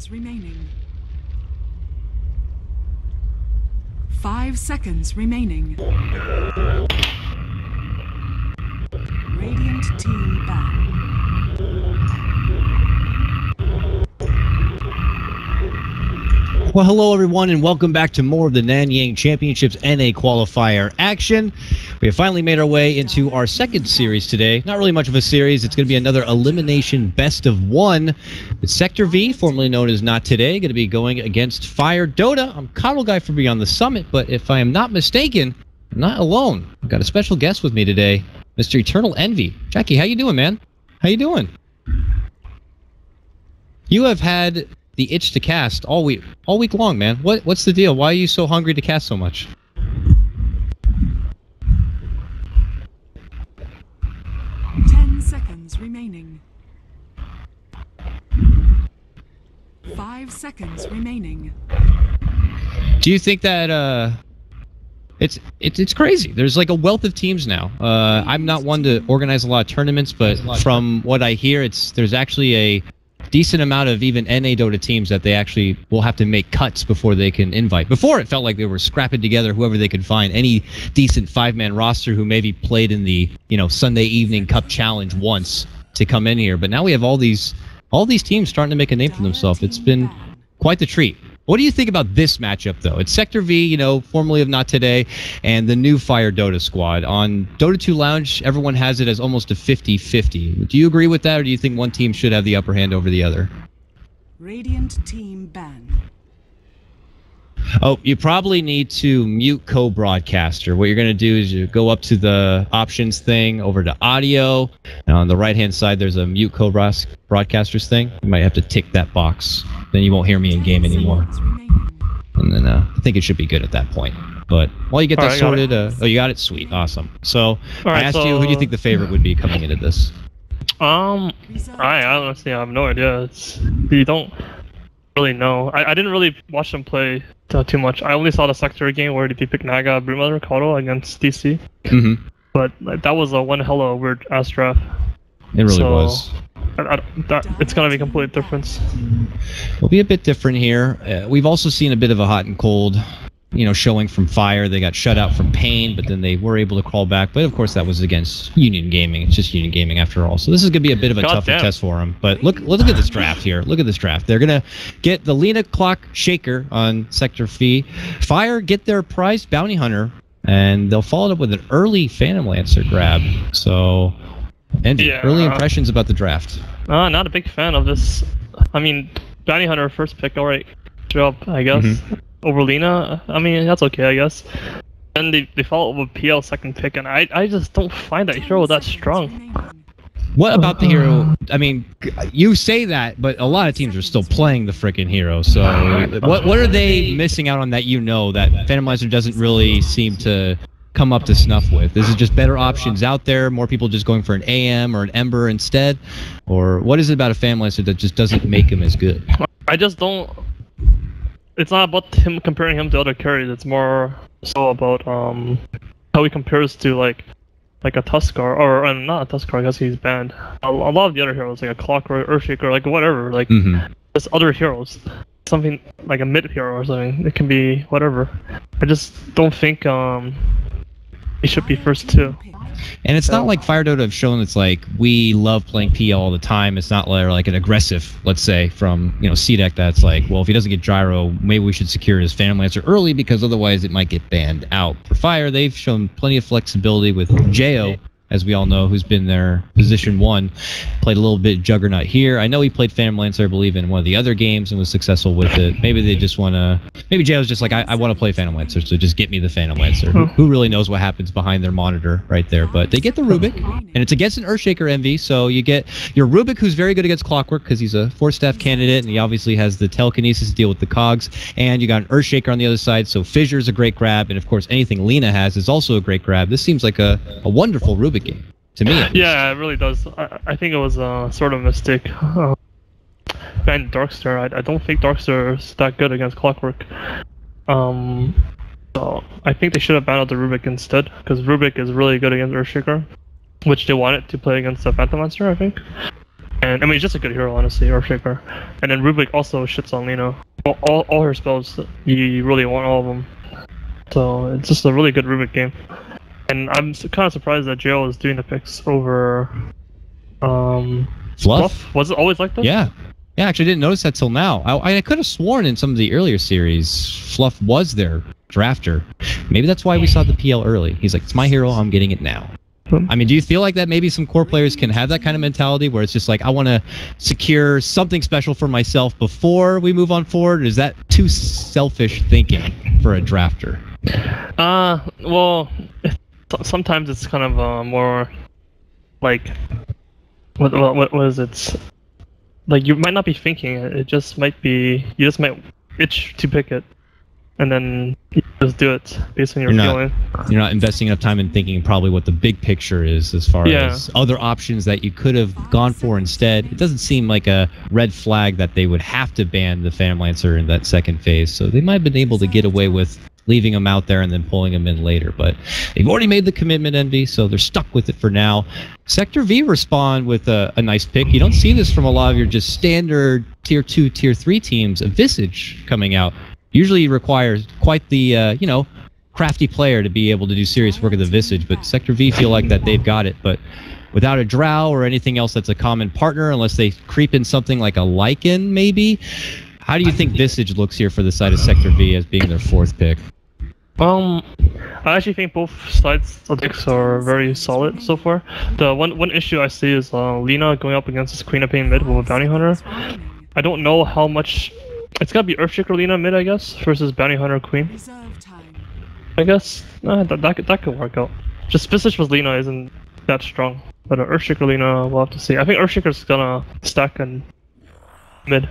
seconds remaining. 5 seconds remaining. Radiant team back. Well, hello everyone, and welcome back to more of the Nanyang Championships NA qualifier action. We have finally made our way into our second series today. Not really much of a series. It's going to be another elimination best of one. It's Sector V, formerly known as Not Today, going to be going against FireDota. I'm Coddle Guy from Beyond the Summit, but if I am not mistaken, I'm not alone. I've got a special guest with me today, Mr. Eternal Envy. Jackie, how you doing, man? How you doing? You have had the itch to cast all week long, man. What's the deal? Why are you so hungry to cast so much? Seconds remaining. 5 seconds remaining. Do you think that it's crazy? There's like a wealth of teams now. I'm not one to organize a lot of tournaments, but from what I hear, there's actually a decent amount of even NA Dota teams that they actually will have to make cuts before they can invite. Before, it felt like they were scrapping together whoever they could find, any decent 5-man roster who maybe played in the Sunday evening cup challenge once to come in here. But now we have all these teams starting to make a name for themselves. It's been quite the treat. What do you think about this matchup, though? It's Sector V, formerly of Not Today, and the new FireDota squad. On Dota 2 Lounge, everyone has it as almost a 50-50. Do you agree with that, or do you think one team should have the upper hand over the other? Radiant team ban. Oh, you probably need to mute co-broadcaster. What you're going to do is you go up to the options thing, over to audio, and on the right-hand side, there's a mute co-broadcasters thing. You might have to tick that box. Then you won't hear me in game anymore. And then I think it should be good at that point. But while you get that sorted, oh, you got it? Sweet. Awesome. So I asked you, who do you think the favorite would be coming into this? I honestly have no idea. You don't really know. I didn't really watch them play too much. I only saw the Sector game where they picked Naga, Broodmother, Kodo against DC. Mm-hmm. But that was a one hell of a weird ass draft. It really was. It's going to be a complete difference. It'll be a bit different here. We've also seen a bit of a hot and cold, showing from Fire. They got shut out from Pain, but then they were able to crawl back. But of course, that was against Union Gaming. It's just Union Gaming after all. So this is going to be a bit of a tougher test for them. But look at this draft here. Look at this draft. They're going to get the Lena Clock Shaker on Sector V. Fire get their prized Bounty Hunter, and they'll follow it up with an early Phantom Lancer grab. So, Andy, early impressions about the draft? Not a big fan of this. I mean, Bounty Hunter first pick, alright, job, I guess. Mm-hmm. Over Lena, I mean, that's okay, I guess. And they follow up with PL second pick, and I just don't find that hero that strong. What about the hero? I mean, you say that, but a lot of teams are still playing the frickin' hero. So, what are they missing out on that that Phantom Lancer doesn't really seem to come up to snuff with? Is it just better options out there? More people just going for an AM or an Ember instead? Or what is it about a Phantom Lancer that just doesn't make him as good? I just don't. It's not about comparing him to other carries. It's more so about how he compares to like a Tuskar, or not a Tuskar, I guess he's banned. A lot of the other heroes, like a Clockwork, Earthshaker, like whatever, like just other heroes. Something like a mid hero or something. It can be whatever. I just don't think he should be first too. And it's not like FireDota have shown it's like we love playing PL all the time. It's not like an aggressive, let's say, from C-Deck that's like, well, if he doesn't get Gyro, maybe we should secure his Phantom Lancer early because otherwise it might get banned out. For Fire, they've shown plenty of flexibility with Jo, as we all know, who's been their position 1. Played a little bit Juggernaut here. I know he played Phantom Lancer, I believe, in one of the other games and was successful with it. Maybe they just want to... Maybe Jay was just like, I want to play Phantom Lancer, so just get me the Phantom Lancer. Who really knows what happens behind their monitor right there? But they get the Rubik, and it's against an Earthshaker MV, so you get your Rubik, who's very good against Clockwork, because he's a 4-staff candidate, and he obviously has the telekinesis to deal with the cogs, and you got an Earthshaker on the other side, so Fissure is a great grab, and of course anything Lena has is also a great grab. This seems like a wonderful Rubik game. To me, yeah, it really does. I think it was a sort of mistake. Ban Darkstar. I don't think Darkstar is that good against Clockwork. So I think they should have banned out the Rubik instead, because Rubik is really good against Earthshaker, which they wanted to play against the Phantom Lancer, I think. And I mean, he's just a good hero, honestly, Earthshaker. And then Rubik also shits on Lina. All her spells, you really want all of them. So it's just a really good Rubik game. And I'm kind of surprised that JL is doing the picks over Fluff. Was it always like this? Yeah. Yeah, actually didn't notice that till now. I could have sworn in some of the earlier series, Fluff was their drafter. Maybe that's why we saw the PL early. He's like, it's my hero, I'm getting it now. I mean, do you feel like that maybe some core players can have that kind of mentality where it's just like, I want to secure something special for myself before we move on forward? Or is that too selfish thinking for a drafter? Well, sometimes it's kind of more like, what is it? Like, you might not be thinking it, it just might be, you just might itch to pick it. And then you just do it based on your feeling. You're not investing enough time in thinking probably what the big picture is as far as other options that you could have gone for instead. It doesn't seem like a red flag that they would have to ban the Phantom Lancer in that second phase. So they might have been able to get away with leaving him out there and then pulling him in later. But they've already made the commitment, Envy, so they're stuck with it for now. Sector V respond with a nice pick. You don't see this from a lot of your just standard Tier 2, Tier 3 teams. A Visage coming out usually requires quite the, crafty player to be able to do serious work of the Visage, but Sector V feel like that they've got it. But without a Drow or anything else that's a common partner, unless they creep in something like a Lycan, maybe, how do you think Visage looks here for the side of Sector V as being their fourth pick? I actually think both sides of the picks are very solid so far. The one issue I see is Lina going up against this Queen of Pain mid with a Bounty Hunter. I don't know how much. It's gotta be Earthshaker Lina mid, I guess, versus Bounty Hunter Queen. I guess that could work out. Just Visage with Lina isn't that strong, but Earthshaker Lina we'll have to see. I think Earthshaker's gonna stack in mid.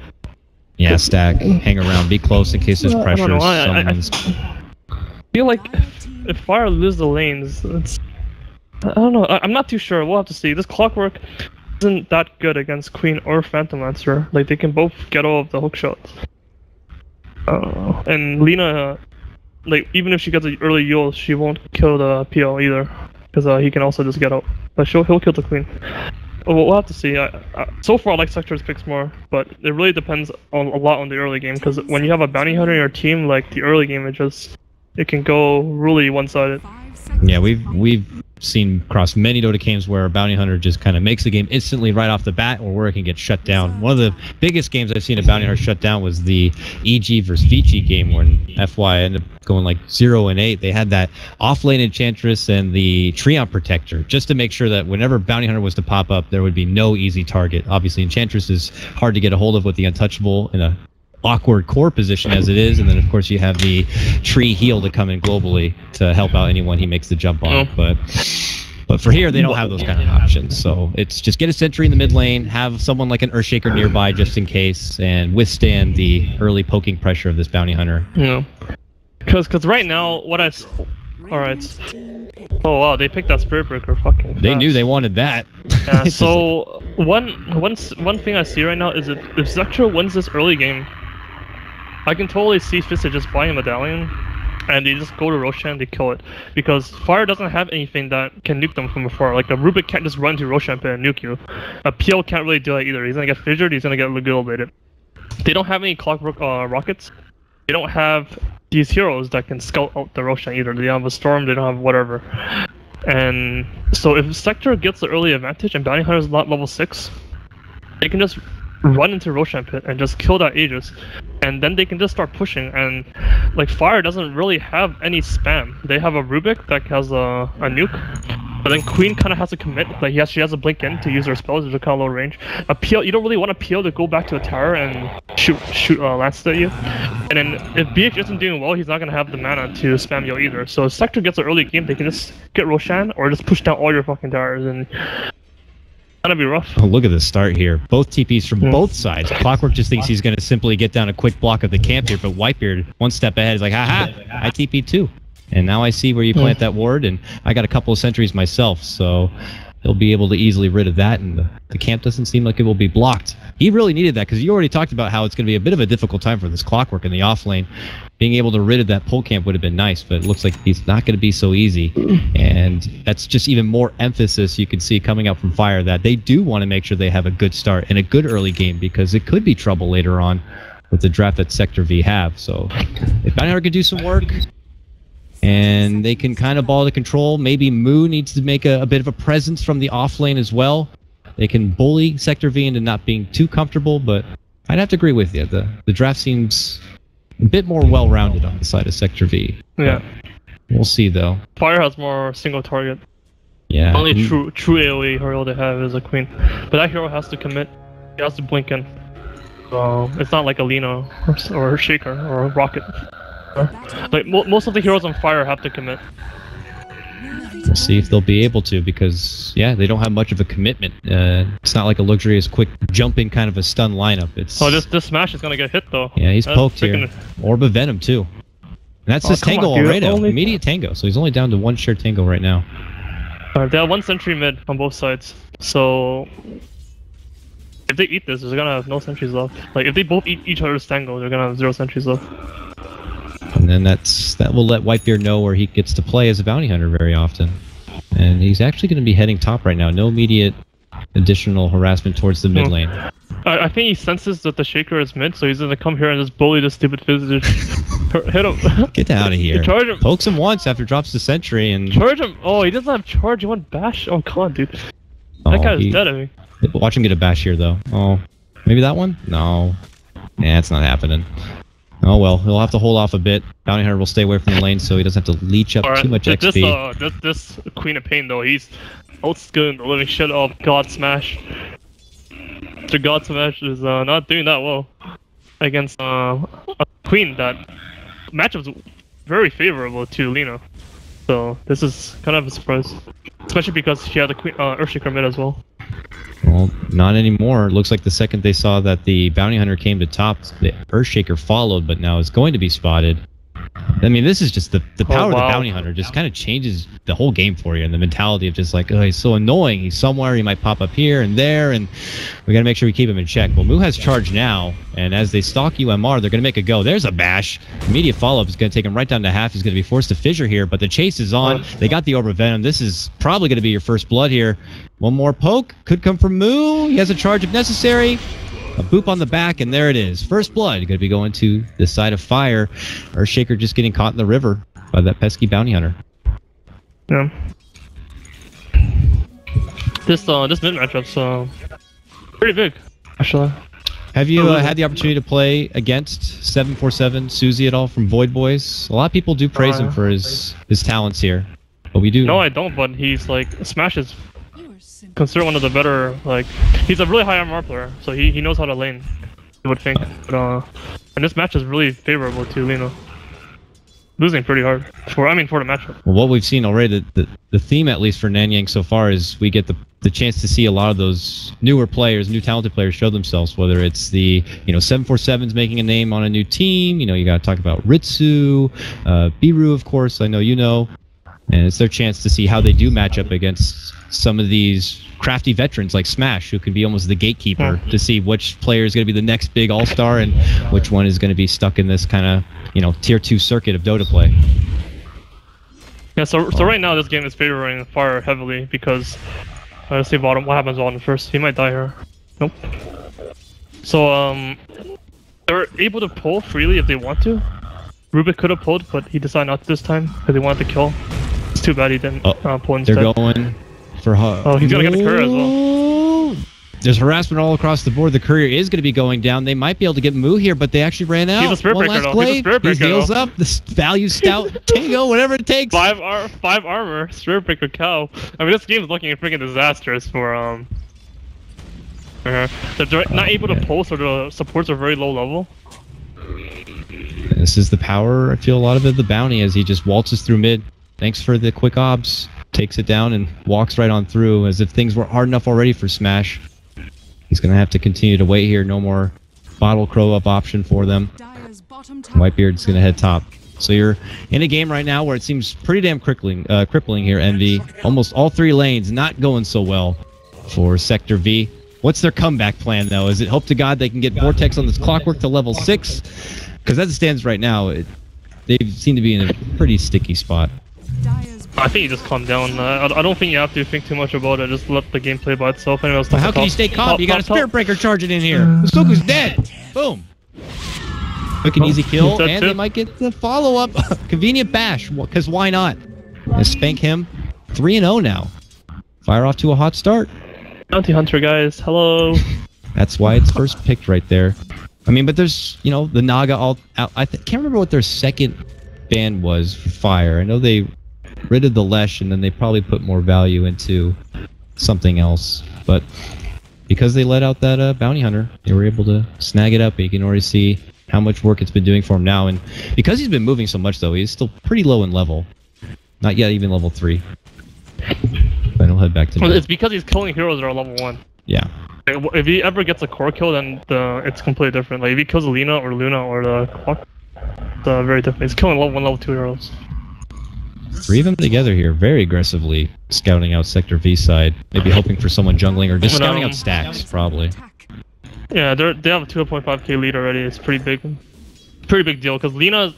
Yeah, stack, hang around, be close in case there's pressure. I feel like if Fire lose the lanes, I don't know. I'm not too sure. We'll have to see. This Clockwork isn't that good against Queen or Phantom Lancer. Like, they can both get all of the hook shots. And Lina, like, even if she gets an early Yule, she won't kill the PL either, because he can also just get out. But he'll kill the Queen. We'll have to see. So far, I like Sector's picks more, but it really depends a lot on the early game. Because when you have a Bounty Hunter in your team, like, the early game, it can go really one-sided. Yeah, we've seen across many Dota games where a Bounty Hunter just kind of makes the game instantly right off the bat, or where it can get shut down. One of the biggest games I've seen a Bounty Hunter shut down was the EG versus Vici game when FY ended up going like 0-8. They had that off-lane Enchantress and the Treant Protector just to make sure that whenever Bounty Hunter was to pop up, there would be no easy target. Obviously, Enchantress is hard to get a hold of with the Untouchable in a awkward core position as it is, and then of course you have the tree heal to come in globally to help out anyone he makes the jump on. But for here they don't have those kind of options, so it's just get a sentry in the mid lane, have someone like an Earthshaker nearby just in case, and withstand the early poking pressure of this Bounty Hunter. Yeah, because right now what alright, oh wow, they picked that Spirit Breaker fucking fast. They knew they wanted that. Yeah, so one thing I see right now is if Zektra wins this early game, I can totally see Fista just buying a Medallion, and they just go to Roshan, they kill it. Because Fire doesn't have anything that can nuke them from afar. Like, a Rubik can't just run to Roshan pit and nuke you. A PL can't really do that either. He's gonna get fissured, he's gonna get Legulated. They don't have any Clockwork rockets. They don't have these heroes that can scout out the Roshan either. They don't have a Storm, they don't have whatever. And so if Sector gets the early advantage and Bounty Hunter is not level 6, they can just run into Roshan pit and just kill that Aegis, and then they can just start pushing. And like, Fire doesn't really have any spam. They have a Rubik that has a nuke, but then Queen kind of has to commit. Like, she has to blink in to use her spells, which are kind of low range. A PL, you don't really want a PL to go back to a tower and shoot Lance at you. And then if BH isn't doing well, he's not gonna have the mana to spam you either. So if Sector gets an early game, they can just get Roshan or just push down all your fucking towers, and that'd be rough. Oh, look at the start here. Both TPs from both sides. Clockwork just thinks he's going to simply get down a quick block of the camp here, but Whitebeard, one step ahead, is like, haha, I TP too. And now I see where you plant that ward, and I got a couple of sentries myself, so he'll be able to easily rid of that, and the camp doesn't seem like it will be blocked. He really needed that, because you already talked about how it's going to be a bit of a difficult time for this Clockwork in the off lane. Being able to rid of that pull camp would have been nice, but it looks like he's not going to be so easy. And that's just even more emphasis you can see coming out from Fire, that they do want to make sure they have a good start and a good early game, because it could be trouble later on with the draft that Sector V have. So if Bounty Hunter could do some work, and they can kind of ball to control. Maybe Moo needs to make a bit of a presence from the off lane as well. They can bully Sector V into not being too comfortable, but I'd have to agree with you. The draft seems a bit more well-rounded on the side of Sector V. Yeah. We'll see, though. Fire has more single target. Yeah. Only true AoE hero they have is a Queen. But that hero has to commit. He has to blink in. So it's not like a Lino or a Shaker or a Rocket. Like most of the heroes on Fire have to commit. We'll see if they'll be able to, because yeah, they don't have much of a commitment. It's not like a luxurious quick jumping kind of a stun lineup. It's this smash is gonna get hit though. Yeah, he's poked here. Orb of Venom too. And that's his Tango already. Immediate Tango, so he's only down to one shared Tango right now. They have one sentry mid on both sides, so if they eat this, they're gonna have no sentries left. Like if they both eat each other's Tango, they're gonna have 0 sentries left. And then that will let Whitebeard know where he gets to play as a bounty hunter very often. And he's actually going to be heading top right now. No immediate additional harassment towards the mid lane. I think he senses that the Shaker is mid, so he's going to come here and just bully the stupid physicist. Hit him. Get out of here. Charge him. Pokes him once after drops the sentry and... Charge him. Oh, he doesn't have charge. He went bash. Oh, come on, dude. That guy is dead at me. Watch him get a bash here, though. Oh, maybe that one? No. Nah, it's not happening. Oh well, he'll have to hold off a bit. Bounty Hunter will stay away from the lane so he doesn't have to leech up too much XP. This Queen of Pain though, he's outskilling the living shit of God Smash. The God Smash is not doing that well against a Queen that matchup's very favorable to Lina. So this is kind of a surprise, especially because she had a Queen Earthshaker mid as well. Well, not anymore. It looks like the second they saw that the Bounty Hunter came to top, the Earthshaker followed, but now is going to be spotted. I mean, this is just the power of the Bounty Hunter just kind of changes the whole game for you, and the mentality of just like, oh, he's so annoying. He's somewhere. He might pop up here and there, and we got to make sure we keep him in check. Well, Moo has charge now, and as they stalk UMR, they're going to make a go. There's a bash. Immediate follow-up is going to take him right down to half. He's going to be forced to fissure here, but the chase is on. They got the Orb of Venom. This is probably going to be your first blood here. One more poke. Could come from Moo. He has a charge if necessary. A boop on the back, and there it is. First blood. Going to be going to the side of Fire. Earthshaker just getting caught in the river by that pesky Bounty Hunter. Yeah. This mid matchup's pretty big, actually. Have you had the opportunity to play against 747 Suzy at all from Void Boys? A lot of people do praise him for his talents here, but we do. No, I don't. But he's like Smash is considered one of the better. Like he's a really high MR player, so he knows how to lane. You would think, but and this match is really favorable to Lino. Losing pretty hard for the matchup. Well, what we've seen already, the theme at least for Nanyang so far is we get the chance to see a lot of those newer players, new talented players show themselves. Whether it's the 747's making a name on a new team, you got to talk about Ritsu, Biru, of course. I know you know, and it's their chance to see how they do match up against some of these crafty veterans like Smash, who can be almost the gatekeeper to see which player is going to be the next big all-star and which one is going to be stuck in this kind of tier 2 circuit of Dota play. Yeah, so right now this game is favoring Fire heavily because let's see bottom. What happens bottom first? He might die here. Nope. So they're able to pull freely if they want to. Rubik could have pulled, but he decided not to this time because he wanted to kill. It's too bad he didn't pull instead. They're going for Oh, he's gonna get the courier as well. There's harassment all across the board. The courier is going to be going down. They might be able to get Moo here, but they actually ran out. He's a Spirit Breaker though. He's a Spirit Breaker. He heals up. The value stout, Tango, whatever it takes. 5 armor, Spirit Breaker cow. I mean, this game is looking freaking disastrous for they're not able to pull, so the supports are very low level. This is the power, I feel a lot of it, the bounty as he just waltzes through mid. Thanks for the quick obs. Takes it down and walks right on through as if things were hard enough already for Smash. He's going to have to continue to wait here. No more Bottle Crow up option for them. Whitebeard's going to head top. So you're in a game right now where it seems pretty damn crippling here, Envy. Almost all 3 lanes not going so well for Sector V. What's their comeback plan, though? Is it hope to God they can get Vortex on this Clockwork to level 6? Because as it stands right now, they seem to be in a pretty sticky spot. I think you just calm down. I don't think you have to think too much about it. Just let the game play by itself. Well, how can you stay calm? You got a Spirit Breaker charging in here. Musoku's dead. Boom. Quick and easy kill, and they might get the follow-up. Convenient bash, because why not? And spank him. 3-0 now. Fire off to a hot start. Bounty Hunter, guys. Hello. That's why it's first picked right there. I mean, but there's, you know, the Naga all out. I can't remember what their second ban was for Fire. I know they rid of the Lesh, and then they probably put more value into something else. But because they let out that Bounty Hunter, they were able to snag it up. And you can already see how much work it's been doing for him now. And because he's been moving so much, though, he's still pretty low in level. Not yet even level 3. Then he'll head back to Well, it's because he's killing heroes that are level 1. Yeah. If he ever gets a core kill, then it's completely different. Like, if he kills Lina or Luna or the Clock, it's very different. He's killing level 1, level 2 heroes. 3 of them together here, very aggressively scouting out Sector V side. Maybe hoping for someone jungling or just scouting out stacks, probably. Yeah, they have a 2.5k lead already. It's pretty big deal because Lina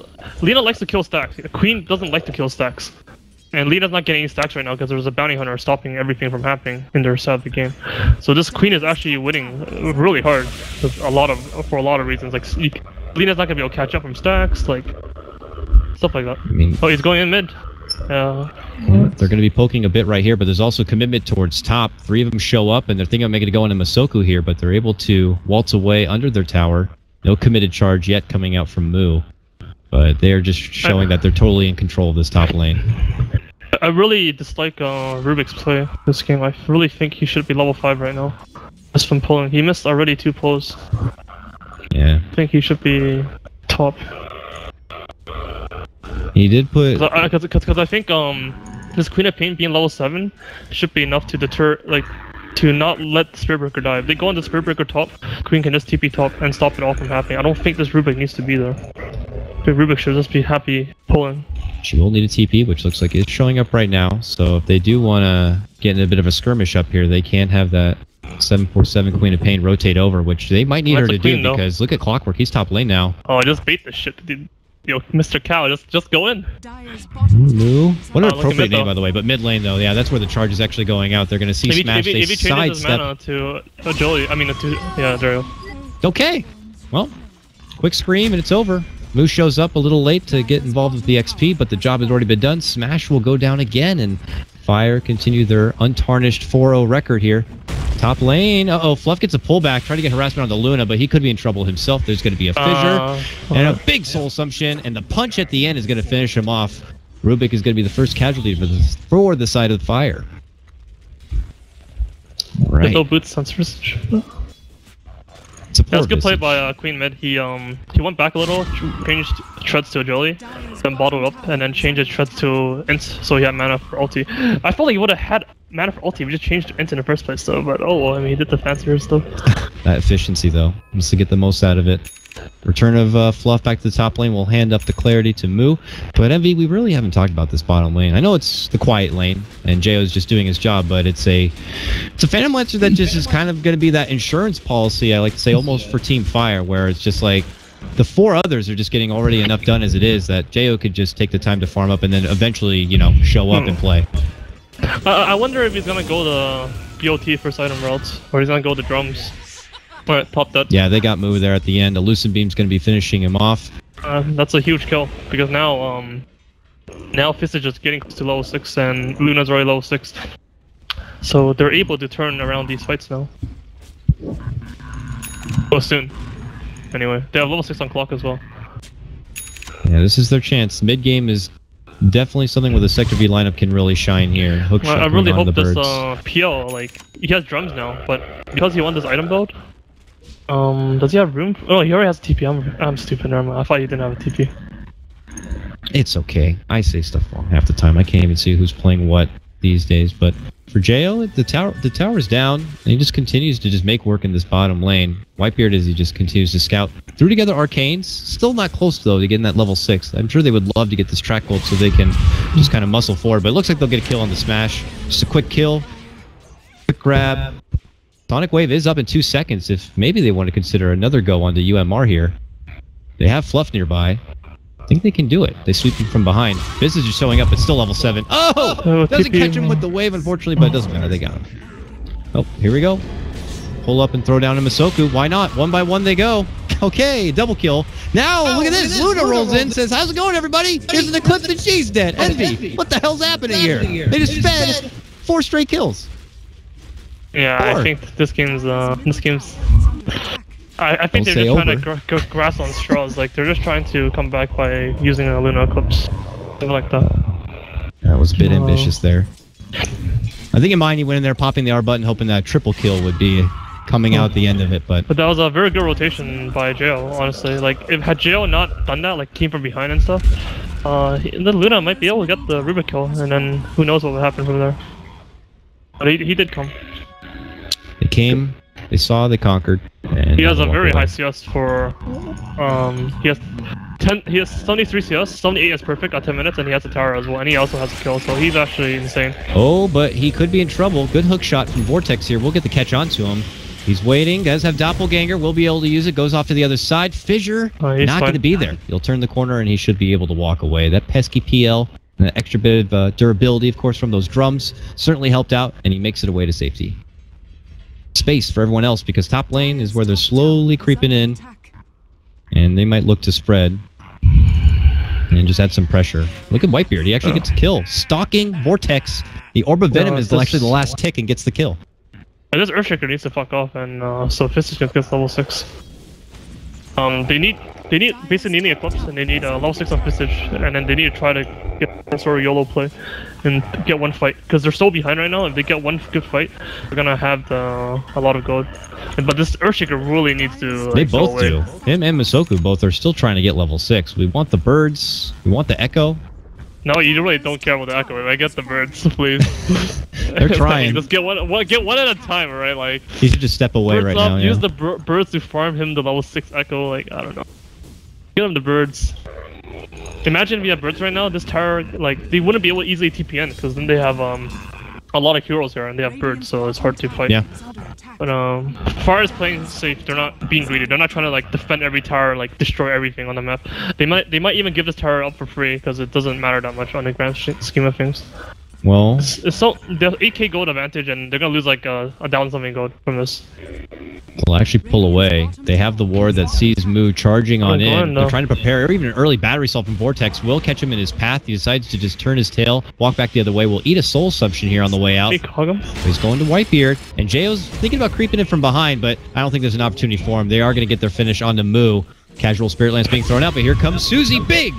likes to kill stacks. Queen doesn't like to kill stacks, and Lina's not getting any stacks right now because there's a bounty hunter stopping everything from happening in their side of the game. So this Queen is actually winning really hard for a lot of reasons. Like Lina's not gonna be able to catch up from stacks, like stuff like that. I mean, oh, he's going in mid. Well, they're going to be poking a bit right here, but there's also commitment towards top. 3 of them show up, and they're thinking of making it go into Masoku here, but they're able to waltz away under their tower. No committed charge yet coming out from Moo, but they are just showing that they're totally in control of this top lane. I really dislike Rubik's play this game. I really think he should be level 5 right now. Just from pulling. He missed already 2 pulls. Yeah. I think he should be top. He did put... Because I think this Queen of Pain being level 7 should be enough to deter, like, to not let the Spirit Breaker die. If they go on the Spirit Breaker top, Queen can just TP top and stop it all from happening. I don't think this Rubik needs to be there. The Rubik should just be happy pulling. She will need a TP, which looks like it's showing up right now. So if they do want to get in a bit of a skirmish up here, they can have that 747 Queen of Pain rotate over, which they might need her to do because look at Clockwork. He's top lane now. Oh, I just bait this shit, dude. Yo, Mr. Cow, just go in. Moo. What an appropriate name, by the way. But mid lane, though, yeah, that's where the charge is actually going out. They're going to see Smash. If he changes his mana to Jolie, I mean, yeah, there you go. Okay. Well, quick scream and it's over. Moo shows up a little late to get involved with the XP, but the job has already been done. Smash will go down again, and Fire continue their untarnished 4-0 record here. Top lane. Uh-oh, Fluff gets a pullback. Trying to get harassment on the Luna, but he could be in trouble himself. There's going to be a fissure and a big soul assumption, and the punch at the end is going to finish him off. Rubik is going to be the first casualty for the side of the Fire. All right. No boots on Surge. That's good play by Queen mid. He went back a little, changed treads to a Jolie, then bottled up, and then changed his treads to Int, so he had mana for ulti. I felt like he would have had mana for ulti if he just changed Int in the first place, though. But oh well, I mean, he did the fancier stuff. That efficiency, though, just to get the most out of it. Return of Fluff back to the top lane will hand up the clarity to Moo. But Envy, we really haven't talked about this bottom lane. I know it's the quiet lane, and Jo's just doing his job, but it's a Phantom Lancer that just is kind of going to be that insurance policy, I like to say, almost for Team Fire, where it's just like the 4 others are just getting already enough done as it is that Jo could just take the time to farm up and then eventually, you know, show up and play. I wonder if he's going to go the BOT first item routes, or he's going to go the drums. Alright, pop that. Yeah, they got Moo there at the end. Elusive Beam's going to be finishing him off. That's a huge kill, because now Fist is just getting close to level 6, and Luna's already level 6. So they're able to turn around these fights now. Oh, soon. Anyway, they have level 6 on clock as well. Yeah, this is their chance. Mid-game is definitely something where the Sector V lineup can really shine here. Hook shot I really on hope the this birds. PL, like, he has drums now, but because he won this item build, does he have room? Oh, he already has a TP. I'm stupid. Never mind. I thought he didn't have a TP. It's okay. I say stuff wrong half the time. I can't even see who's playing what. these days. But for Jo, the tower's down, and he just continues to just make work in this bottom lane. Whitebeard, as he just continues to scout. Threw together arcanes. Still not close, though, to getting that level 6. I'm sure they would love to get this track gold so they can just kind of muscle forward. But it looks like they'll get a kill on the smash. Just a quick kill. Quick grab. Sonic Wave is up in 2 seconds if maybe they want to consider another go onto UMR here. They have Fluff nearby. I think they can do it. They sweep him from behind. Visage is showing up, but still level 7. Oh! Doesn't catch him with the wave, unfortunately, but it doesn't matter. They got him. Oh, here we go. Pull up and throw down a Masoku. Why not? One by one they go. Okay, double kill. Now, look at this. Luna rolls in, says, how's it going, everybody? Here's an Eclipse and she's dead. Envy. What the hell's happening here? They just fed 4 straight kills. Yeah, 4. I think this game's I think they're just trying to grasp on straws. Like, they're just trying to come back by using a Luna Eclipse. Something like that. That was a bit ambitious there. I think in mine he went in there popping the R button hoping that triple kill would be coming out at the end of it, but that was a very good rotation by Jo, honestly. Like, if had Jo not done that, like came from behind and stuff, then Luna might be able to get the Rubik kill, and then who knows what would happen from there. But he did come. They came, they saw, they conquered. And he has a very high CS for he has 73 CS, 78 is perfect at 10 minutes, and he has a tower as well, and he also has a kill, so he's actually insane. Oh, but he could be in trouble. Good hook shot from Vortex here. We'll get the catch onto him. He's waiting. Does have Doppelganger. Will be able to use it. Goes off to the other side. Fissure not going to be there. He'll turn the corner and he should be able to walk away. That pesky PL and that extra bit of durability, of course, from those drums certainly helped out, and he makes it away to safety. Space for everyone else because top lane is where they're slowly creeping in, and they might look to spread and just add some pressure. Look at Whitebeard. He actually gets a kill. Stalking Vortex. The Orb of Venom is actually the last tick and gets the kill. And this Earthshaker needs to fuck off, and so Visage gets level 6. They basically need an Eclipse, and they need a level 6 on Visage, and then they need to try to get some sort of YOLO play and get one fight, because they're so behind right now. If they get one good fight, they're gonna have a lot of gold. But this Earthshaker really needs to. They both do. Him and Masoku both are still trying to get level 6. We want the birds. We want the Echo. No, you really don't care about the Echo. I get the birds, please. They're trying. Just get one at a time, right? Like he should just step away right now. Use the birds to farm him the level 6 Echo. Like, I don't know. Get him the birds. Imagine if you have birds right now. This tower, like, they wouldn't be able to easily TPN because then they have a lot of heroes here and they have birds, so it's hard to fight. Yeah. But Fire is playing safe. They're not being greedy. They're not trying to like defend every tower, like destroy everything on the map. They might even give this tower up for free because it doesn't matter that much on the grand scheme of things. Well, it's so there's 8k gold advantage, and they're gonna lose like a down something gold from this. They'll actually pull away. They have the ward that sees Moo charging on in. They're trying to prepare, or even an early battery cell from Vortex will catch him in his path. He decides to just turn his tail, walk back the other way. We'll eat a soul suction here on the way out. He's going to Whitebeard, and Jayo's thinking about creeping in from behind, but I don't think there's an opportunity for him. They are going to get their finish onto Moo. Casual Spirit Lance being thrown out, but here comes Susie. Big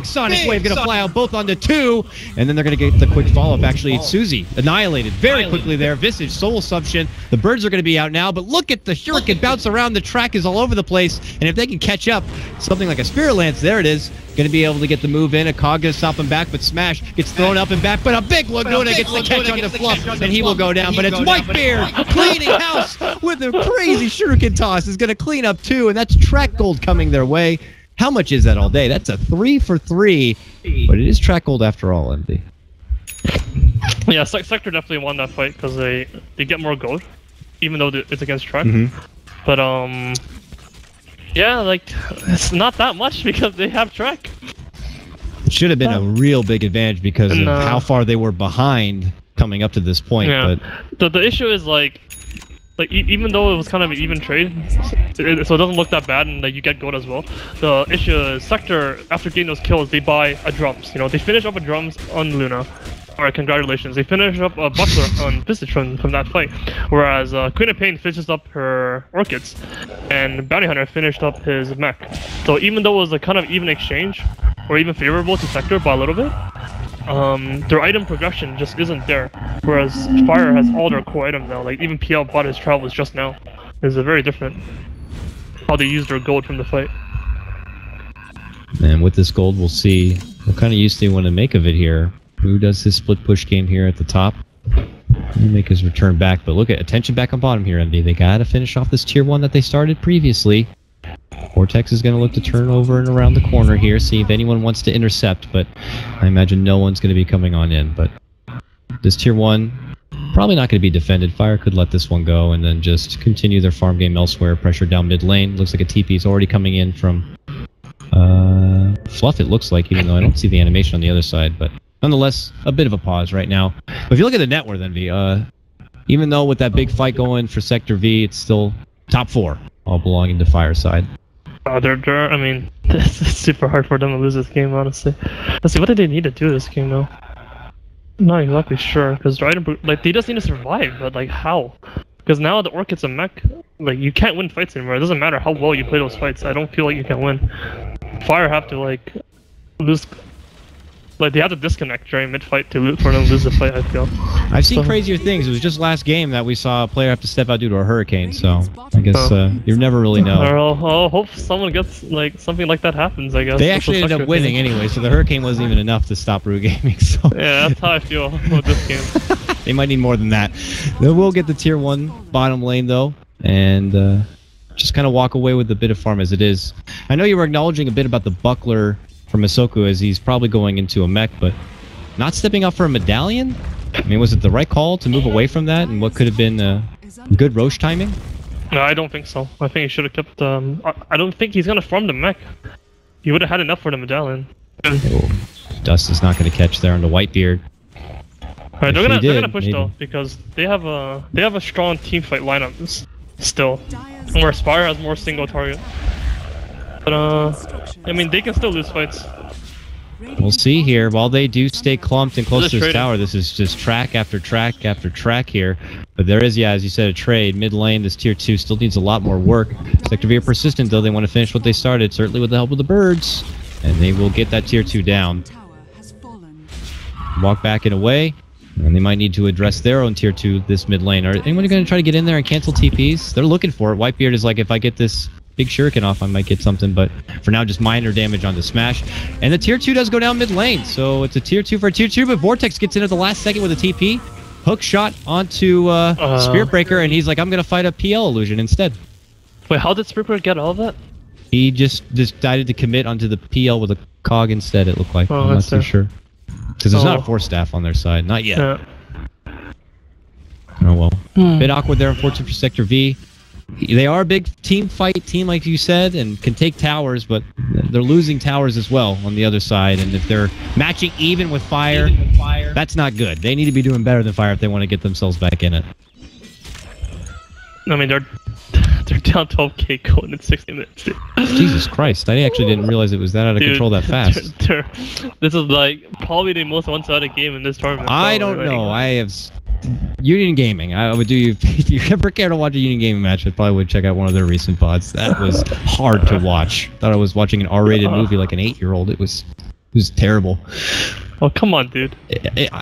Sonic Wave going to fly out both onto 2, and then they're going to get the quick follow-up. Actually, it's Susie annihilated very quickly there. Visage, Soul Assumption. The birds are going to be out now, but look at the Hurricane bounce around. The track is all over the place, and if they can catch up, something like a Spirit Lance, there it is, going to be able to get the move in. A Cog going to stop him back, but Smash gets thrown up and back, but a big Laguna gets the catch onto Fluff, and he will go down, but it's Whitebeard cleaning house with a crazy Shuriken toss. Is going to clean up 2, and that's track gold coming their way. How much is that all day? That's a 3 for 3, but it is track gold after all, Envy. Yeah, Sector definitely won that fight because they get more gold, even though it's against track. But yeah, like it's not that much because they have track. It should have been a real big advantage because of how far they were behind coming up to this point. Yeah. But the issue is like even though it was kind of an even trade, so it doesn't look that bad, and like you get gold as well. The issue is Sector, after getting those kills, they buy a drums. You know, they finish up a drums on Luna. Alright, congratulations. They finish up a Buckler on Visage from that fight. Whereas Queen of Pain finishes up her Orchids, and Bounty Hunter finished up his mech. So even though it was a kind of even exchange, or even favorable to Sector by a little bit, their item progression just isn't there. Whereas Fire has all their core items now. Like even PL bought his travels just now. It's a very different how they use their gold from the fight. And with this gold, we'll see what kind of use they want to make of it here. Who does his split push game here at the top? He'll make his return back, but look at attention back on bottom here, Envy. They gotta finish off this tier 1 that they started previously. Vortex is gonna look to turn over and around the corner here, see if anyone wants to intercept, but I imagine no one's gonna be coming on in. But this tier 1, probably not gonna be defended. Fire could let this one go and then just continue their farm game elsewhere. Pressure down mid lane. Looks like a TP is already coming in from Fluff, it looks like, even though I don't see the animation on the other side, but nonetheless, a bit of a pause right now. But if you look at the net worth, Envy, even though with that big fight going for Sector V, it's still top 4, all belonging to Fireside. I mean, it's super hard for them to lose this game, honestly. Let's see, what did they need to do this game, though? I'm not exactly sure, because like, they just need to survive, but like, how? Because now the Orc gets a mech, like, you can't win fights anymore. It doesn't matter how well you play those fights. I don't feel like you can win. Fire have to, like, lose. Like, they have to disconnect during mid-fight for them to lose the fight, I feel. I've seen crazier things. It was just last game that we saw a player have to step out due to a hurricane, so I guess you never really know. I'll hope someone gets, like, something like that happens, I guess. They actually ended up winning anyway, so the hurricane wasn't even enough to stop Rue Gaming, so... Yeah, that's how I feel with this game. They might need more than that. They will get the tier 1 bottom lane, though, and just kind of walk away with a bit of farm as it is. I know you were acknowledging a bit about the buckler from Masoku as he's probably going into a mech, but not stepping up for a medallion? I mean, was it the right call to move away from that and what could have been good Roche timing? No, I don't think so. I think he should have kept... I don't think he's going to farm the mech. He would have had enough for the medallion. Oh, Dust is not going to catch there on the Whitebeard. Alright, they're gonna push maybe. Though, because they have a strong team fight lineup still. Where Spire has more single target. But I mean, they can still lose fights. We'll see here. While they do stay clumped and close to this tower, this is just track after track after track here. But there is, yeah, as you said, a trade. Mid lane, this tier 2 still needs a lot more work. Sector V are persistent, though. They want to finish what they started, certainly with the help of the birds. And they will get that tier 2 down. Walk back and away. And they might need to address their own tier 2 this mid lane. Are anyone going to try to get in there and cancel TPs? They're looking for it. Whitebeard is like, if I get this big shuriken off, I might get something, but for now, just minor damage on the smash. And the tier 2 does go down mid lane, so it's a tier 2 for a tier 2, but Vortex gets in at the last second with a TP. Hook shot onto Spirit Breaker, and he's like, I'm going to fight a PL illusion instead. Wait, how did Spirit Breaker get all that? He just decided to commit onto the PL with a cog instead, it looked like. Oh, I'm not too sure. Because there's not a force staff on their side. Not yet. Yeah. Oh well. Bit awkward there, unfortunately, for Sector V. They are a big team fight team, like you said, and can take towers, but they're losing towers as well on the other side. And if they're matching even with Fire, that's not good. They need to be doing better than Fire if they want to get themselves back in it. I mean, they're down 12k going in 60 minutes. Jesus Christ, I actually didn't realize it was that out of control that fast. This is like probably the most one-sided game in this tournament. I don't know. I have Union Gaming. I would do you if you ever care to watch a Union Gaming match, I probably would check out one of their recent pods. That was hard to watch. Thought I was watching an R-rated movie like an 8-year-old. It was terrible. Oh, come on, dude.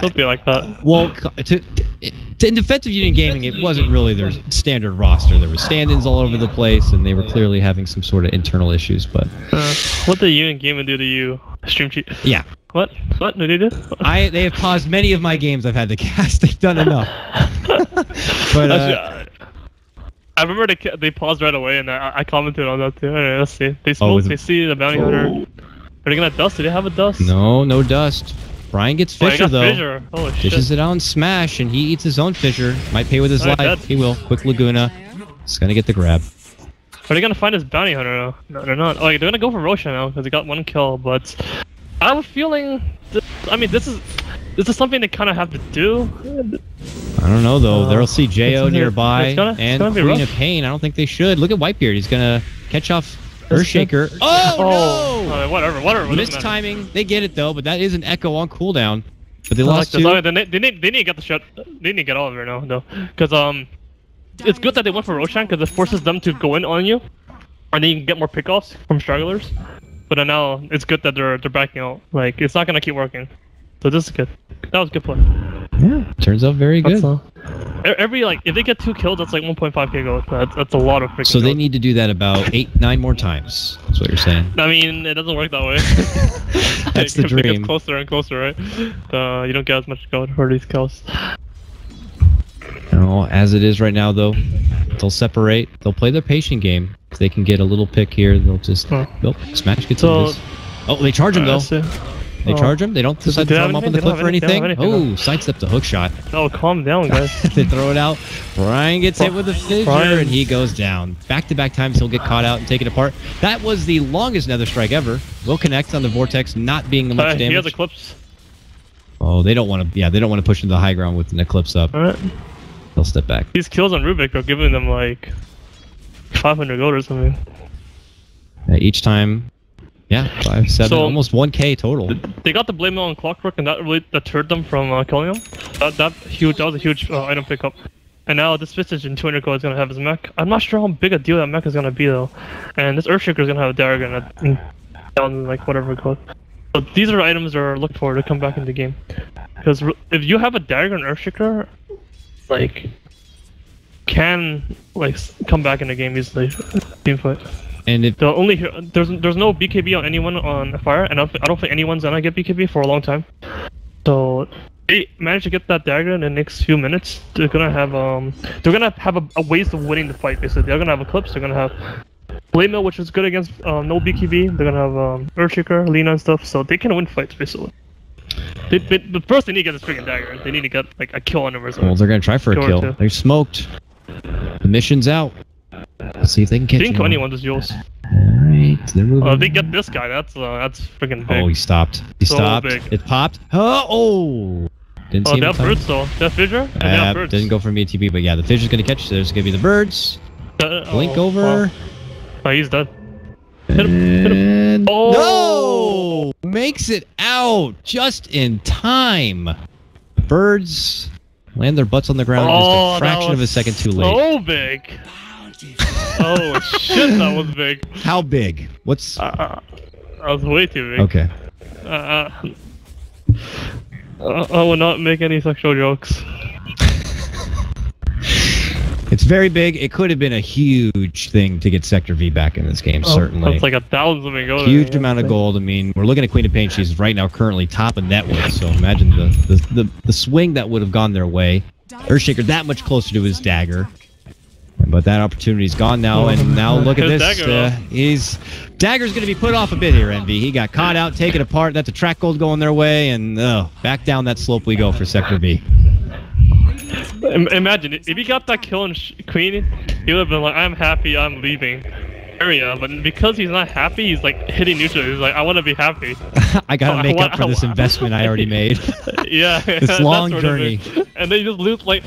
Don't be like that. Well, in defense of Union Gaming, it wasn't really their standard roster. There were stand-ins all over the place, and they were clearly having some sort of internal issues. But what did Union Gaming do to you? Stream cheat? Yeah. What? What did they do? They have paused many of my games I've had to cast. They've done enough. But I remember they paused right away, and I commented on that too. Alright, let's see. They smoked. They see the bounty hunter. Are they gonna dust? Do they have a dust? No dust. Brian gets Fissure though. Fissure. Holy shit. Dishes it on Smash, and he eats his own Fissure. Might pay with his life. He will. Quick Laguna. He's gonna get the grab. Are they gonna find his bounty hunter now? No, they're not. Like, they're gonna go for Roshan now because he got 1 kill. But I have a feeling. I mean, this is something they kind of have to do. I don't know though. They'll see Jo nearby and Queen of Pain. I don't think they should. Look at Whitebeard. He's gonna catch off Earthshaker. Oh no! Whatever. Missed timing. They get it though, but that is an echo on cooldown. But they lost two. They need to get the shot. They need to get all of it now, though, because it's good that they went for Roshan because it forces them to go in on you, and then you can get more pickoffs from stragglers. But now it's good that they're backing out. Like, it's not gonna keep working. So this is good. That was a good play. Yeah, turns out very good. Every like, if they get 2 kills, that's like 1.5k gold. That's a lot of freaking. So they gold. need to do that about 9 more times. That's what you're saying. I mean, it doesn't work that way. That's the It dream. gets closer and closer, right? You don't get as much gold for these kills. No, as it is right now, though, they'll separate. They'll play their patient game. If they can get a little pick here, they'll just Smash gets in this. Oh, they charge him though. They charge him. They don't decide to throw him up on the cliff or anything. Oh, sidestep the hook shot. Oh, calm down, guys. They throw it out. Brian gets hit with a fissure and he goes down. Back-to-back times he'll get caught out and taken apart. That was the longest nether strike ever. Will connect on the vortex, not being the much damage. He has Eclipse. Oh, they don't want to. Yeah, they don't want to push into the high ground with an Eclipse up. All right. They'll step back. These kills on Rubik are giving them like 500 gold or something. Each time. Yeah, 5, 7, So, almost 1k total. They got the blade mill on Clockwork, and that really deterred them from killing him. That was a huge item pickup. And now this Vistage in 200 gold is gonna have his mech. I'm not sure how big a deal that mech is gonna be though. And this Earthshaker is gonna have a dagger and down like whatever it goes. So these are items that are looked for to come back into the game. Because if you have a dagger and Earthshaker, like can like come back in the game easily. Team fight. And if there's no BKB on anyone on Fire, and I don't think anyone's gonna get BKB for a long time. So they manage to get that dagger in the next few minutes. They're gonna have a ways of winning the fight. Basically, they're gonna have Eclipse. They're gonna have Blade Mill, which is good against no BKB. They're gonna have Earthshaker, Lina, and stuff. So they can win fights basically. But first they need to get this freaking dagger. They need to get like a kill on him or something. well, they're gonna try for a kill. They're smoked. The mission's out. Let's see if they can catch They him. didn't kill anyone, just Jules. Alright, they're moving. If they get this guy, that's freaking big. Oh, he stopped. He So stopped. big. It popped. Oh! Didn't see him They have coming. birds though. They have Fissure? And they have birds. Doesn't go for me TB, but yeah, the fisher's gonna catch. So there's gonna be the birds. Blink over. Oh, he's dead. Hit him. And Oh! no! Makes it out just in time. Birds land their butts on the ground just a fraction of a second too late. So big. Oh shit, that was big. How big? What's? That was way too big. Okay. I will not make any sexual jokes. It's very big. It could have been a huge thing to get Sector V back in this game, certainly. That's like 1,000 gold. Huge amount of gold. I mean, we're looking at Queen of Pain. She's right now currently top of net worth, so imagine the swing that would have gone their way. Earthshaker that much closer to his dagger. But that opportunity's gone now, and now look at this. Dagger's going to be put off a bit here, Envy. He got caught out, taken apart. That's a track gold going their way, and back down that slope we go for Sector V. Imagine, if he got that kill in Queen, he would have been like, I'm happy, I'm leaving area. But because he's not happy, he's like hitting neutral. He's like, I want to be happy. I got to make up for this investment I already made. Yeah. This long journey. And then you just lose, like,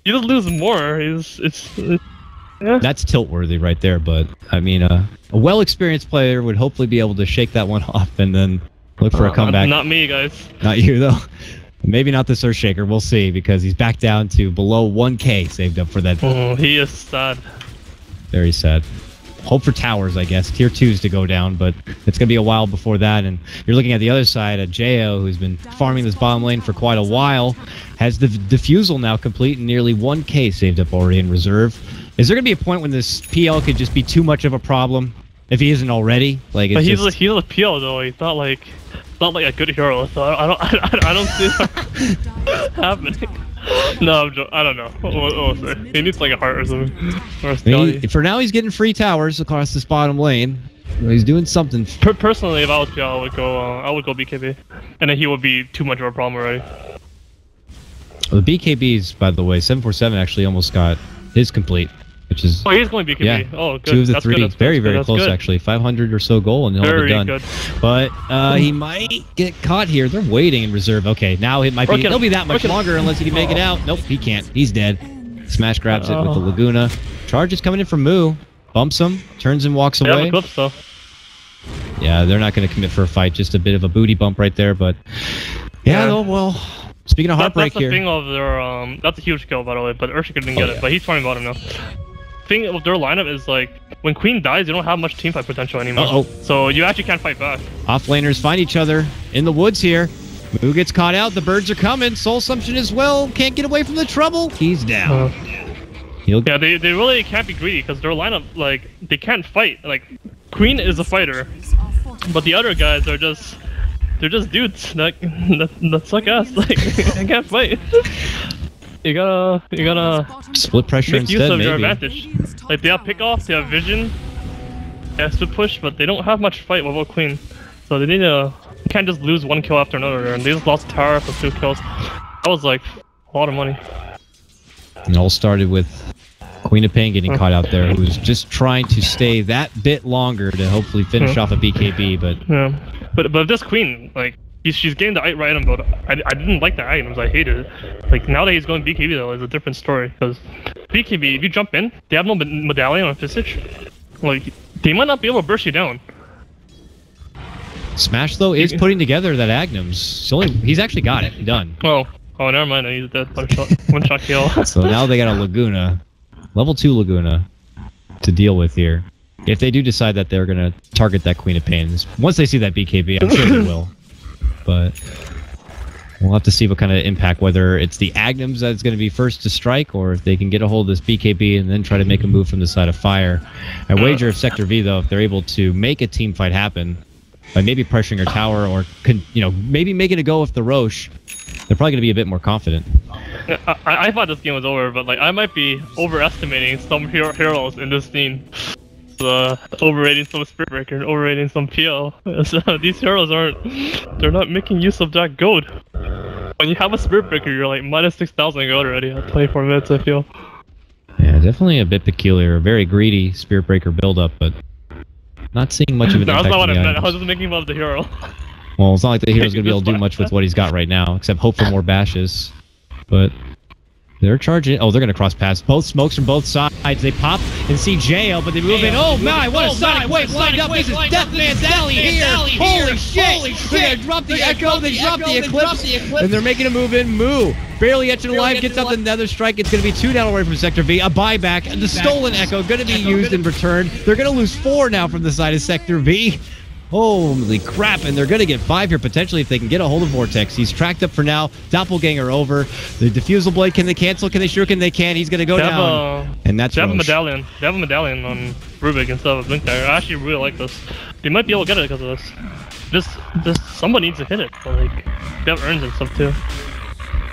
you just lose more. Yeah. That's tilt-worthy right there, but I mean, a well-experienced player would hopefully be able to shake that one off and then look for a comeback. Not me, guys. Not you, though. Maybe not this Earthshaker. We'll see, because he's back down to below 1k saved up for that. Oh, he is sad. Very sad. Hope for towers, I guess. Tier 2s to go down, but it's going to be a while before that. And you're looking at the other side, at Jo, who's been farming this bottom lane for quite a while, has the diffusal now complete and nearly 1k saved up already in reserve. Is there going to be a point when this PL could just be too much of a problem, if he isn't already? Like, but he's a PL though. He's not like a good hero. So I don't see that happening. No, I don't know. We'll see. He needs like a heart or something. Or for now, he's getting free towers across this bottom lane. He's doing something. Personally, if I was PL, I would go BKB, and then he would be too much of a problem already. Well, the BKBs, by the way, 747 actually almost got his complete. Which is, oh, he's going BKB. Yeah, oh, good. 2 of the that's 3. Good, very good. close, actually. 500 or so goal, and he'll have it done. Good. But he might get caught here. They're waiting in reserve. Okay, now it might be. It'll be that much longer unless he can make it out. Nope, he can't. He's dead. Smash grabs it with the Laguna. Charge is coming in from Moo. Bumps him, turns and walks away. Yeah, Eclipse, though. Yeah, they're not going to commit for a fight. Just a bit of a booty bump right there. But yeah, well. Speaking of heartbreak that's the thing of their that's a huge kill, by the way. But Earthshaker didn't get it. But he's farming bottom now. Thing of their lineup is like when Queen dies, you don't have much teamfight potential anymore. So you actually can't fight back. Off laners find each other in the woods here. Moo gets caught out. The birds are coming. Soul Assumption as well. Can't get away from the trouble. He's down. Yeah, they really can't be greedy because their lineup, like, they can't fight. Like, Queen is a fighter, but the other guys are just, they're just dudes that suck ass. Like, they can't fight. You gotta split pressure make instead, use of maybe. your advantage. Like, they have pick off, they have vision, they have split push, but they don't have much fight without Queen. So they need to, you can't just lose one kill after another, and they just lost Tower for 2 kills. That was like a lot of money. It all started with Queen of Pain getting caught out there, who was just trying to stay that bit longer to hopefully finish off a BKB, but... Yeah, but this Queen, like, she's getting the right item, but I didn't like the items, I hated it. Like, now that he's going BKB though, is a different story, because BKB, if you jump in, they have no medallion on Visage. Like, they might not be able to burst you down. Smash, though, is putting together that Agnum's. So he's actually got it done. Oh, never mind, he's dead. One-shot kill. So now they got a Laguna. Level 2 Laguna to deal with here. If they do decide that they're going to target that Queen of Pains, once they see that BKB, I'm sure they will. But we'll have to see what kind of impact, whether it's the Agnums that's going to be first to strike, or if they can get a hold of this BKB and then try to make a move from the side of Fire. I wager Sector V, though, if they're able to make a team fight happen, by maybe pressuring her tower, or maybe making a go with the Roche, they're probably going to be a bit more confident. I thought this game was over, but like I might be overestimating some heroes in this scene. Overrating some Spirit Breaker and overrating some PL. So these heroes they're not making use of that gold. When you have a Spirit Breaker, you're like minus 6,000 gold already at 24 minutes, I feel. Yeah, definitely a bit peculiar. A very greedy Spirit Breaker build-up, but not seeing much of an impact. That's not what I meant. items. I was just making fun of the hero. Well, it's not like the hero's going to be able to do much with what he's got right now, except hope for more bashes. But they're charging. Oh, they're going to cross paths. Both smokes from both sides. They pop and see jail, but they move in. Oh my, what a sonic wave lined up. This is Deathman's Alley here. Holy shit. They're going to drop the Echo. They drop the Eclipse. And they're making a move in. Moo. Barely etching alive. Gets out the Nether Strike. It's going to be 2 down away from Sector V. A buyback. The stolen Echo going to be used in return. They're going to lose 4 now from the side of Sector V. Holy crap, and they're going to get 5 here potentially if they can get a hold of Vortex. He's tracked up for now. Doppelganger over. The Diffusal Blade, can they cancel? Can they shuriken? They can. He's going to go down. And that's They have a medallion. They have a medallion on Rubik instead of Blink Dagger. I actually really like this. They might be able to get it because of this. Somebody needs to hit it. But like, they have urns and stuff too.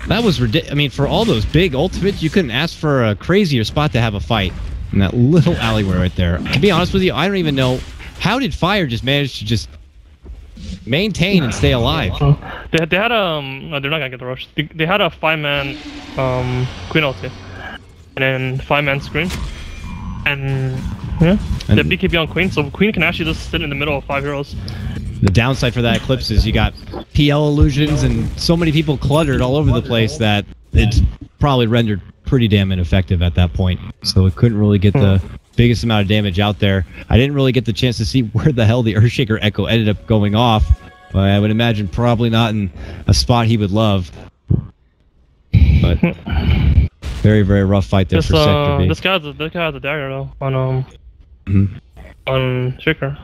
That was ridiculous. I mean, for all those big ultimates, you couldn't ask for a crazier spot to have a fight. In that little alleyway right there. To be honest with you, I don't even know. How did Fire just manage to just maintain and stay alive? They had no, they're not gonna get the rush. They had a 5-man Queen ulti, and then 5-man Scream, and yeah, they have BKB on Queen, so Queen can actually just sit in the middle of 5 heroes. The downside for that Eclipse is you got PL illusions and so many people cluttered all over the place that it's probably rendered pretty damn ineffective at that point. So it couldn't really get the biggest amount of damage out there. I didn't really get the chance to see where the hell the Earthshaker Echo ended up going off, but I would imagine probably not in a spot he would love. But very, very rough fight there for Sector B. This guy has a dagger though on Shaker.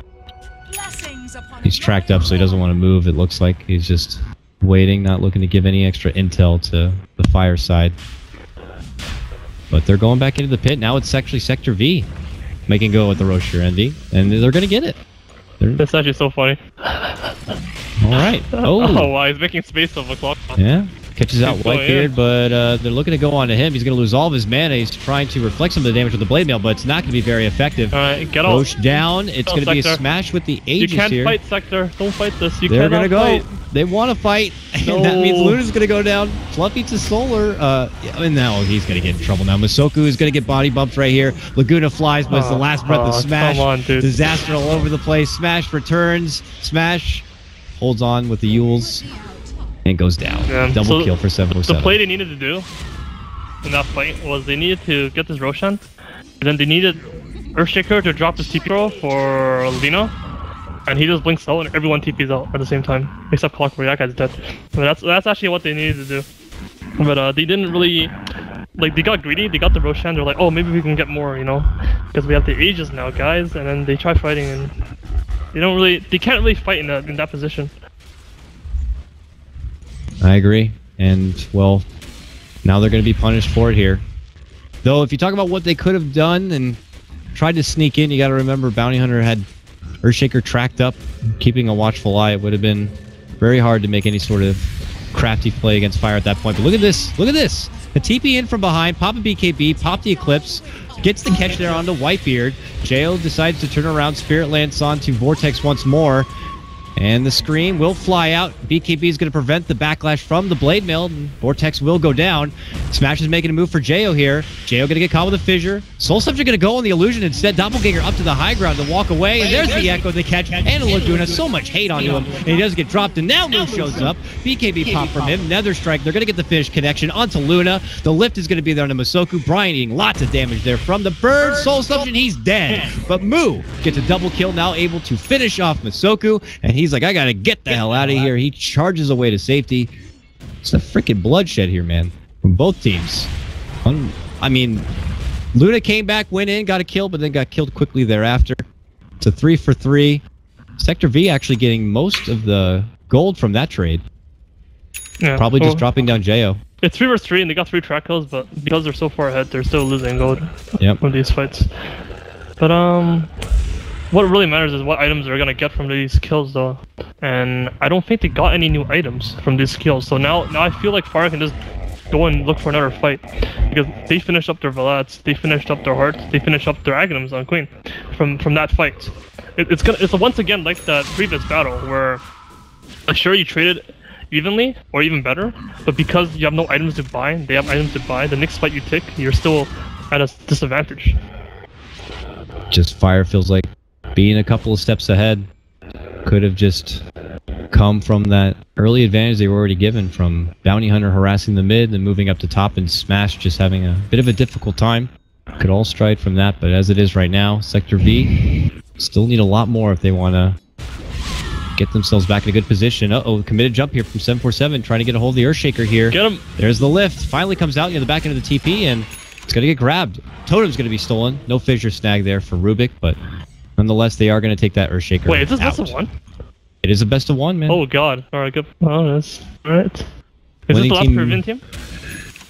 He's tracked up, so he doesn't want to move. It looks like he's just waiting, not looking to give any extra intel to the Fire side. But they're going back into the pit. Now it's actually Sector V making go with the Rocher Envy, and they're going to get it. That's actually so funny. All right. Oh, wow, he's making space of a clock. Yeah. Catches out Whitebeard, but they're looking to go on to him. He's going to lose all of his mana. He's trying to reflect some of the damage with the Blade Mail, but it's not going to be very effective. Alright, get off. Roche down. It's going to be a smash with the Aegis here. You can't here. fight, Sector. Don't fight this. They're going to go. They want to fight. No. And that means Luna's going to go down. Fluffy to Solar. And now he's going to get in trouble now. Masoku is going to get body bumped right here. Laguna flies, but it's the last breath of Smash. Come on, dude. Disaster all over the place. Smash returns. Smash holds on with the Yules. And goes down. Yeah. Double kill for 707. The play they needed to do in that fight was they needed to get this Roshan, and then they needed Earthshaker to drop his TP throw for Lina, and he just blinks out and everyone TPs out at the same time, except Clockwork. That guy's dead. But that's actually what they needed to do. But they didn't really, like, they got greedy. They got the Roshan. They're like, oh, maybe we can get more, you know, because we have the Aegis now, guys. And then they try fighting, and they can't really fight in that position. I agree. And, well, now they're going to be punished for it here. Though, if you talk about what they could have done and tried to sneak in, you got to remember Bounty Hunter had Earthshaker tracked up, keeping a watchful eye. It would have been very hard to make any sort of crafty play against Fire at that point. But look at this. Look at this. The TP in from behind, pop a BKB, pop the Eclipse, gets the catch there onto Whitebeard. Jo decides to turn around, Spirit Lance onto Vortex once more. And the screen will fly out. BKB is going to prevent the backlash from the Blade Mail. Vortex will go down. Smash is making a move for Jo here. Jo going to get caught with a Fissure. Soul Subject going to go on the Illusion instead. Doppelganger up to the high ground to walk away. And there's the Echo, the catch. And Laguna. So much hate onto him. And he does get dropped. And now Moo shows up. BKB pop from him. Nether Strike. They're going to get the finish connection onto Luna. The lift is going to be there on Masoku. Brian eating lots of damage there from the bird. Soul Subject, he's dead. But Moo gets a double kill, now able to finish off Masoku. And he's like, I got to get the hell out of here. He charges away to safety. It's a freaking bloodshed here, man, from both teams. I mean, Luna came back, went in, got a kill, but then got killed quickly thereafter. It's a 3 for 3. Sector V actually getting most of the gold from that trade. Yeah, probably just dropping down Jo. It's 3 vs 3 and they got 3 track kills, but because they're so far ahead, they're still losing gold from these fights. But what really matters is what items they're gonna get from these kills, though. And I don't think they got any new items from these kills. So now I feel like Fire can just go and look for another fight, because they finished up their Velats, they finished up their Hearts, they finished up their Aghanims on Queen from that fight. It's once again like that previous battle where, sure, you traded evenly or even better, but because you have no items to buy, they have items to buy. The next fight you take, you're still at a disadvantage. Just Fire feels like being a couple of steps ahead. Could have just come from that early advantage they were already given from Bounty Hunter harassing the mid and moving up to top, and Smash just having a bit of a difficult time. Could all stride from that, but as it is right now, Sector V still need a lot more if they want to get themselves back in a good position. Uh-oh, committed jump here from 747, trying to get a hold of the Earthshaker here. Get him! There's the lift. Finally comes out near the back end of the TP, and it's going to get grabbed. Totem's going to be stolen. No Fissure snag there for Rubik, but nonetheless, they are going to to take that Earthshaker. Wait, is this best of 1? It is a best of 1, man. Oh god. Alright, good. Oh, that's alright. Is this the last proven team?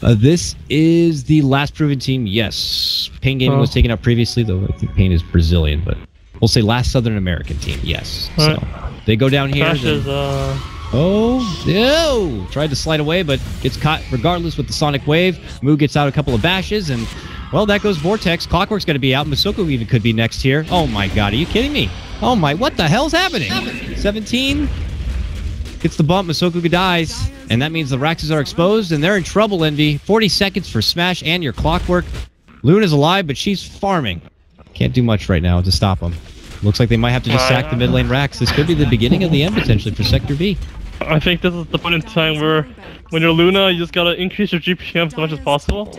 This is the last proven team, yes. Pain Gaming was taken up previously, though I think Pain is Brazilian, but we'll say last Southern American team, yes. Right. So they go down here. Is, oh, no! Tried to slide away, but gets caught regardless with the Sonic Wave. Moo gets out a couple of bashes, and, well, that goes Vortex. Clockwork's going to be out. Masoku even could be next here. Oh my god, are you kidding me? Oh my, what the hell's happening? 17 gets the bump, Masoku dies, and that means the Raxes are exposed, and they're in trouble, Envy. 40 seconds for Smash and your Clockwork. Luna's alive, but she's farming. Can't do much right now to stop them. Looks like they might have to just sack the mid lane Rax. This could be the beginning of the end, potentially, for Sector V. I think this is the point in time where, when you're Luna, you just gotta increase your GPM as much as possible,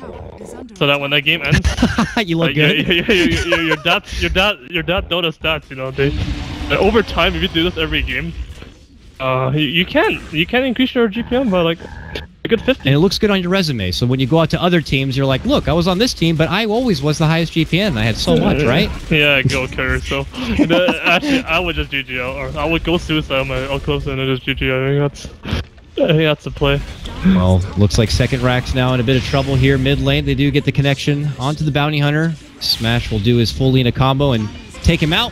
so that when that game ends, you look good. Your dad Dota stats, you know, they over time, if you do this every game, you can increase your GPM by like a good 50. And it looks good on your resume. So when you go out to other teams, you're like, look, I was on this team, but I always was the highest GPM. I had so much, right? Yeah, go carry. So actually, I would just GG, or I would go suicide. I'll close in and just GG. I think that's the play. Well, looks like second Rax now in a bit of trouble here mid lane. They do get the connection onto the Bounty Hunter. Smash will do his full Lina combo and take him out.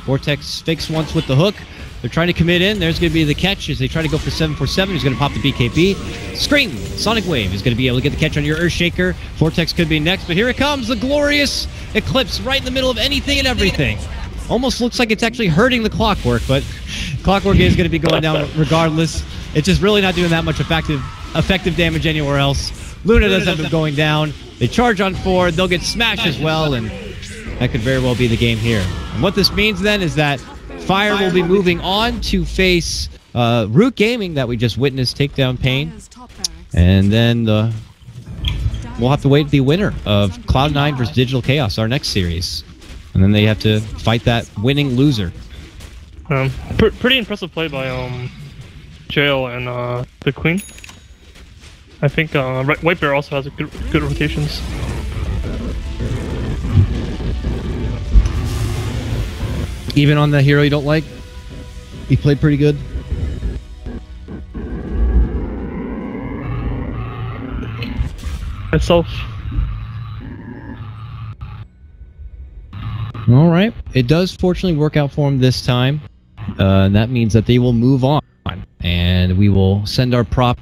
Vortex fakes once with the hook. They're trying to commit in. There's going to be the catch as they try to go for 747. He's going to pop the BKB. Scream! Sonic Wave is going to be able to get the catch on your Earthshaker. Vortex could be next, but here it comes. The glorious Eclipse right in the middle of anything and everything. Almost looks like it's actually hurting the Clockwork, but Clockwork is going to be going down regardless. It's just really not doing that much effective damage anywhere else. Luna does end up going down. They charge on forward. They'll get smashed as well, and that could very well be the game here. And what this means then is that Fire will be moving on to face Root Gaming that we just witnessed take down Pain. And then we'll have to wait for the winner of Cloud9 versus Digital Chaos, our next series. And then they have to fight that winning loser. Pretty impressive play by Jo and the Queen. I think White Bear also has good rotations. Even on the hero you don't like, he played pretty good. Itself. All right. It does fortunately work out for them this time. And that means that they will move on. And we will send our props